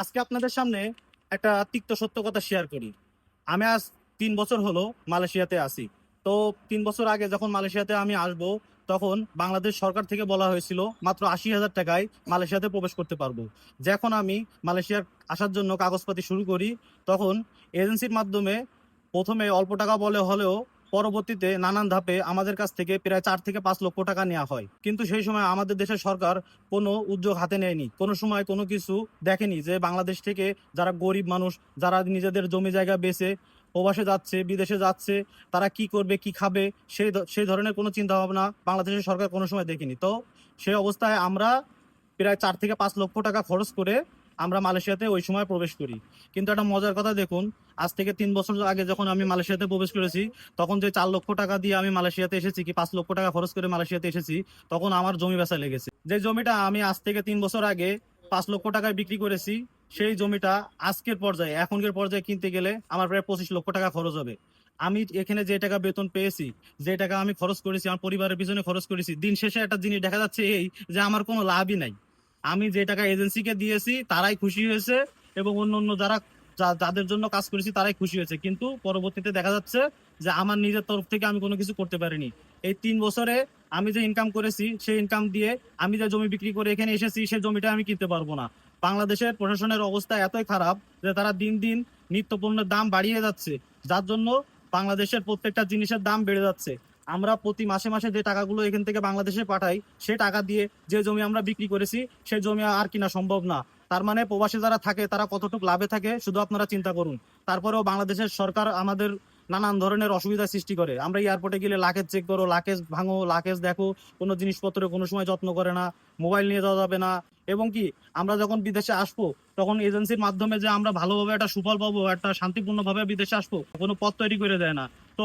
আজকে আপনাদের সামনে একটা তিক্ত সত্য কথা শেয়ার করি। আমি আজ 3 বছর হলো মালয়েশিয়াতে আছি। তো 3 বছর আগে যখন মালয়েশিয়াতে আমি আসব, তখন বাংলাদেশ সরকার থেকে বলা হয়েছিল মাত্র 80,000 টাকায় মালয়েশিয়াতে প্রবেশ করতে পারবো। যখন আমি মালয়েশিয়ার আসার জন্য কাগজপাতি শুরু করি, তখন এজেন্সির মাধ্যমে প্রথমে অল্প টাকা বলে হলেও পরবর্তীতে নানান ধাপে আমাদের কাছ থেকে প্রায় 4 থেকে 5 লক্ষ টাকা নেওয়া হয়। কিন্তু সেই সময় আমাদের দেশের সরকার কোনো উদ্যোগ হাতে নেয়নি, কোনো সময় কোনো কিছু দেখেনি যে বাংলাদেশ থেকে যারা গরিব মানুষ, যারা নিজেদের জমি জায়গা বেচে প্রবাসে যাচ্ছে, বিদেশে যাচ্ছে, তারা কি করবে, কি খাবে, সেই ধরনের কোনো চিন্তা ভাবনা বাংলাদেশের সরকার কোনো সময় দেখেনি। তো সেই অবস্থায় আমরা প্রায় 4 থেকে 5 লক্ষ টাকা খরচ করে আমরা মালয়েশিয়াতে ওই সময় প্রবেশ করি। কিন্তু একটা মজার কথা দেখুন, আজ থেকে 3 বছর আগে যখন আমি মালয়েশিয়াতে প্রবেশ করেছি, তখন যে 4 লক্ষ টাকা দিয়ে আমি মালয়েশিয়াতে এসেছি, কি 5 লক্ষ টাকা খরচ করে মালয়েশিয়াতে এসেছি, তখন আমার জমি বেচা লেগেছে। যে জমিটা আমি আজ থেকে 3 বছর আগে 5 লক্ষ টাকায় বিক্রি করেছি, সেই জমিটা আজকের পর্যায়ে, এখনকার পর্যায়ে কিনতে গেলে আমার প্রায় 25 লক্ষ টাকা খরচ হবে। আমি এখানে যে টাকা বেতন পেয়েছি, যে টাকা আমি খরচ করেছি, আমার পরিবারের পিছনে খরচ করেছি, দিন শেষে একটা জিনিস দেখা যাচ্ছে এই যে আমার কোনো লাভই নাই। আমি যে টাকা এজেন্সিকে দিয়েছি তারাই খুশি হয়েছে, এবং অন্য অন্য যারা যাদের জন্য কাজ করেছি তারাই খুশি হয়েছে, কিন্তু পরবর্তীতে দেখা যাচ্ছে যে আমার নিজের তরফ থেকে আমি কোনো কিছু করতে পারিনি। এই 3 বছরে আমি যে ইনকাম করেছি, সেই ইনকাম দিয়ে আমি যে জমি বিক্রি করে এখানে এসেছি, সেই জমিটা আমি কিনতে পারবো না। বাংলাদেশের প্রশাসনের অবস্থা এতই খারাপ যে তারা দিন দিন নিত্য পণ্যের দাম বাড়িয়ে যাচ্ছে, যার জন্য বাংলাদেশের প্রত্যেকটা জিনিসের দাম বেড়ে যাচ্ছে। আমরা প্রতি মাসে মাসে যে টাকাগুলো এখান থেকে বাংলাদেশে পাঠাই, সে টাকা দিয়ে যে জমি আমরা বিক্রি করেছি, সেই জমি আর কিনা সম্ভব না। তার মানে প্রবাসী যারা থাকে তারা কতটুকু লাভে থাকে শুধু আপনারা চিন্তা করুন। তারপরেও বাংলাদেশের সরকার আমাদের নানান ধরনের অসুবিধা সৃষ্টি করে। আমরা এয়ারপোর্টে গেলে লাকেজ চেক করো, লাকেজ ভাঙো, লাকেজ দেখো, কোনো জিনিসপত্র কোনো সময় যত্ন করে না, মোবাইল নিয়ে যাওয়া যাবে না। এবং কি, আমরা যখন বিদেশে আসবো, তখন এজেন্সির মাধ্যমে যে আমরা ভালোভাবে একটা সুফল পাবো, একটা শান্তিপূর্ণভাবে বিদেশে আসবো, কোনো পথ তৈরি করে দেয় না। তো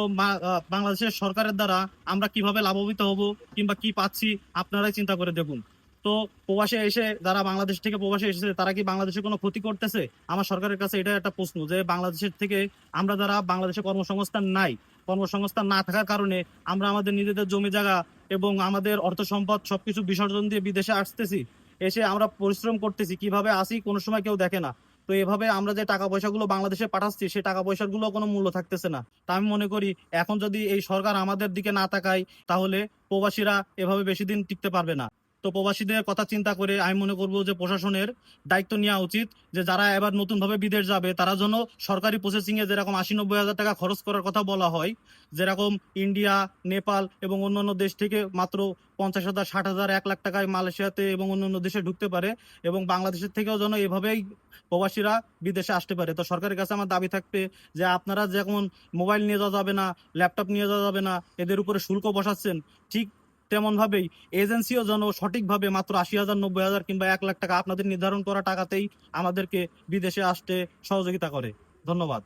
বাংলাদেশের সরকারের দ্বারা আমরা কিভাবে লাভবিত হব কিংবা কি পাচ্ছি, আপনারাই চিন্তা করে দেখুন। তো প্রবাসে এসে যারা বাংলাদেশ থেকে প্রবাসে এসেছে, তারা কি বাংলাদেশে কোনো ক্ষতি করতেছে? আমার সরকারের কাছে এটা একটা প্রশ্ন, যে বাংলাদেশের থেকে আমরা যারা বাংলাদেশে কর্মসংস্থান নাই, কর্মসংস্থান না থাকার কারণে আমরা আমাদের নিজেদের জমি জায়গা এবং আমাদের অর্থ সম্পদ সবকিছু বিসর্জন দিয়ে বিদেশে আসতেছি, এসে আমরা পরিশ্রম করতেছি, কিভাবে আসি কোনো সময় কেউ দেখে না। তো এভাবে আমরা যে টাকা পয়সাগুলো বাংলাদেশে পাঠাচ্ছি, সেই টাকা পয়সার গুলো কোনো মূল্য থাকতেছে না। তা আমি মনে করি এখন যদি এই সরকার আমাদের দিকে না তাকায়, তাহলে প্রবাসীরা এভাবে বেশি দিন টিকতে পারবে না। তো প্রবাসীদের কথা চিন্তা করে আমি মনে করবো যে প্রশাসনের দায়িত্ব নেওয়া উচিত, যে যারা এবার নতুন ভাবে বিদেশ যাবে, তারা যেন সরকারি প্রসেসিং এ যেরকম 80-90 হাজার টাকা খরচ করার কথা বলা হয়, যেরকম ইন্ডিয়া, নেপাল এবং অন্যান্য দেশ থেকে মাত্র 50,000, 60,000, 1 লাখ টাকায় মালয়েশিয়াতে এবং অন্যান্য দেশে ঢুকতে পারে, এবং বাংলাদেশের থেকেও যেন এভাবেই প্রবাসীরা বিদেশে আসতে পারে। তো সরকারের কাছে আমার দাবি থাকবে যে আপনারা যেমন মোবাইল নিয়ে যাওয়া যাবে না, ল্যাপটপ নিয়ে যাওয়া যাবে না, এদের উপরে শুল্ক বসাচ্ছেন, ঠিক তেমন ভাবেই এজেন্সিও যেন সঠিকভাবে মাত্র 80,000, 90,000 কিংবা 1 লাখ টাকা আপনাদের নির্ধারণ করা টাকাতেই আমাদেরকে বিদেশে আসতে সহযোগিতা করে। ধন্যবাদ।